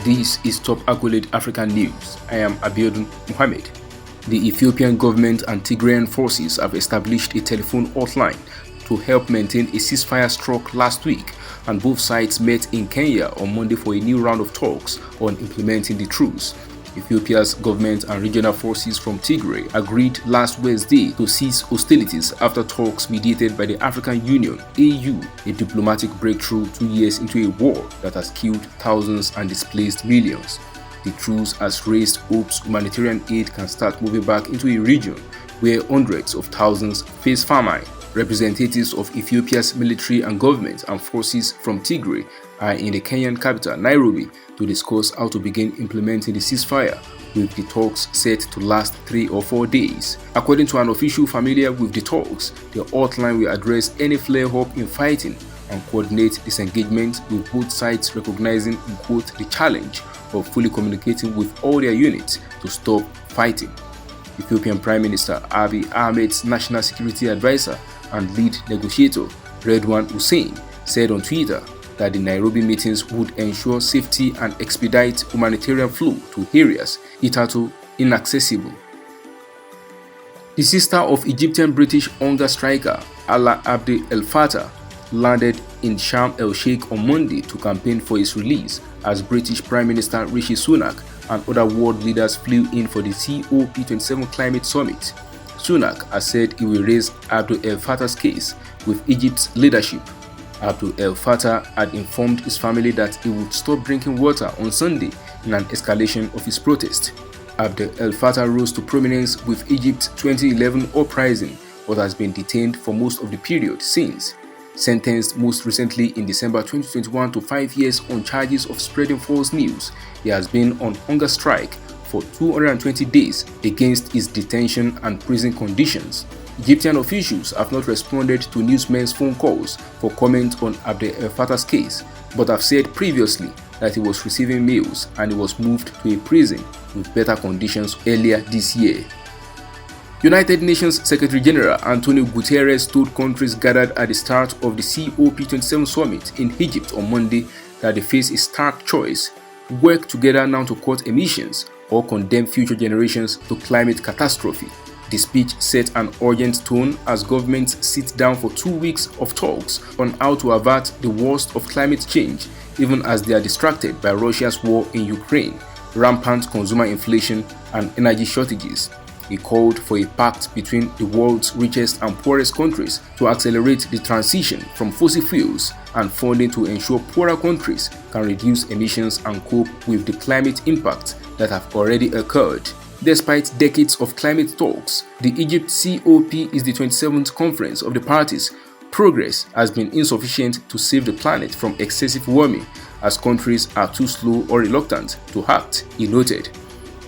This is Top Accolade African News. I am Abiodun Mohammed. The Ethiopian government and Tigrayan forces have established a telephone hotline to help maintain a ceasefire struck last week, and both sides met in Kenya on Monday for a new round of talks on implementing the truce. Ethiopia's government and regional forces from Tigray agreed last Wednesday to cease hostilities after talks mediated by the African Union (AU), a diplomatic breakthrough 2 years into a war that has killed thousands and displaced millions. The truce has raised hopes humanitarian aid can start moving back into a region where hundreds of thousands face famine. Representatives of Ethiopia's military and government and forces from Tigray are in the Kenyan capital, Nairobi, to discuss how to begin implementing the ceasefire, with the talks set to last 3 or 4 days. According to an official familiar with the talks, the hotline will address any flare-up in fighting and coordinate disengagement, with both sides recognizing, in quote, the challenge of fully communicating with all their units to stop fighting. Ethiopian Prime Minister Abiy Ahmed's national security advisor and lead negotiator, Redwan Hussein, said on Twitter that the Nairobi meetings would ensure safety and expedite humanitarian flow to areas hitherto inaccessible. The sister of Egyptian-British hunger striker Alaa Abdel El Fattah landed in Sharm el-Sheikh on Monday to campaign for his release, as British Prime Minister Rishi Sunak and other world leaders flew in for the COP27 climate summit. Sunak has said he will raise Abdel El Fattah's case with Egypt's leadership. Abdel El Fattah had informed his family that he would stop drinking water on Sunday in an escalation of his protest. Abdel El Fattah rose to prominence with Egypt's 2011 uprising, but has been detained for most of the period since. Sentenced most recently in December 2021 to 5 years on charges of spreading false news, he has been on hunger strike for 220 days against his detention and prison conditions. Egyptian officials have not responded to newsmen's phone calls for comment on Abdel El Fattah's case, but have said previously that he was receiving meals and he was moved to a prison with better conditions earlier this year. United Nations Secretary General Antonio Guterres told countries gathered at the start of the COP27 summit in Egypt on Monday that they face a stark choice: work together now to cut emissions or condemn future generations to climate catastrophe. The speech set an urgent tone as governments sit down for 2 weeks of talks on how to avert the worst of climate change, even as they are distracted by Russia's war in Ukraine, rampant consumer inflation, and energy shortages. He called for a pact between the world's richest and poorest countries to accelerate the transition from fossil fuels, and funding to ensure poorer countries can reduce emissions and cope with the climate impacts that have already occurred. Despite decades of climate talks, the Egypt COP is the 27th conference of the parties. Progress has been insufficient to save the planet from excessive warming, as countries are too slow or reluctant to act, he noted.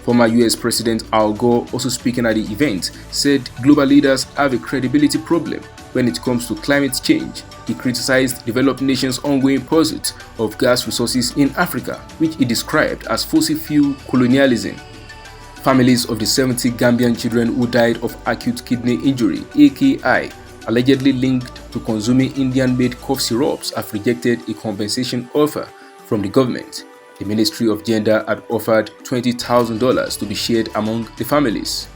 Former US President Al Gore, also speaking at the event, said global leaders have a credibility problem when it comes to climate change. He criticized developed nations' ongoing pursuit of gas resources in Africa, which he described as fossil fuel colonialism. Families of the 70 Gambian children who died of acute kidney injury (AKI), allegedly linked to consuming Indian-made cough syrups, have rejected a compensation offer from the government. The Ministry of Gender had offered $20,000 to be shared among the families.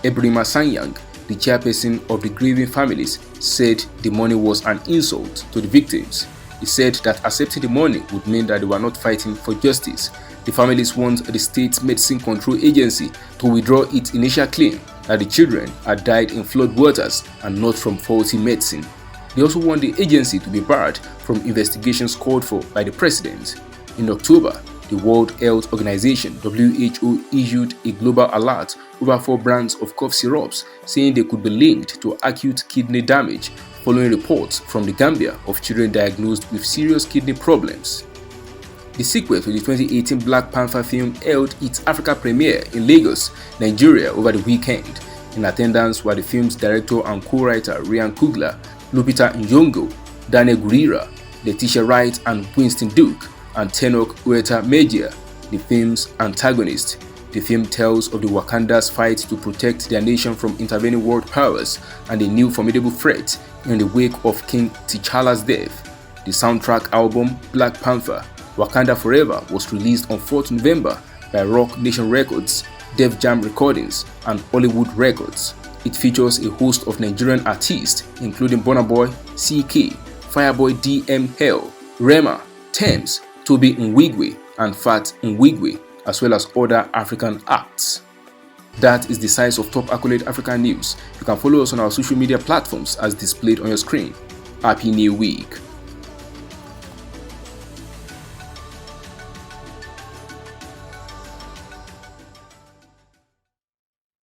Ebrima Sanyang, the chairperson of the grieving families, said the money was an insult to the victims. He said that accepting the money would mean that they were not fighting for justice. The families want the State Medicine Control Agency to withdraw its initial claim that the children had died in flood waters and not from faulty medicine. They also want the agency to be barred from investigations called for by the president. In October, the World Health Organization (WHO) issued a global alert over 4 brands of cough syrups, saying they could be linked to acute kidney damage, following reports from the Gambia of children diagnosed with serious kidney problems. The sequel to the 2018 Black Panther film held its Africa premiere in Lagos, Nigeria over the weekend. In attendance were the film's director and co-writer Ryan Coogler, Lupita Nyong'o, Daniel Gurira, Letitia Wright and Winston Duke, and Tenok Ueta-Mejia, the film's antagonist. The film tells of the Wakanda's fight to protect their nation from intervening world powers and a new formidable threat in the wake of King T'Challa's death. The soundtrack album Black Panther Wakanda Forever was released on 4th November by Rock Nation Records, Def Jam Recordings, and Hollywood Records. It features a host of Nigerian artists including Burna Boy, CK, Fireboy DML, Rema, Tems, Toby Nwigwe, and Fat Nwigwe, as well as other African acts. That is the size of top accolade African news. You can follow us on our social media platforms as displayed on your screen. Happy New Week!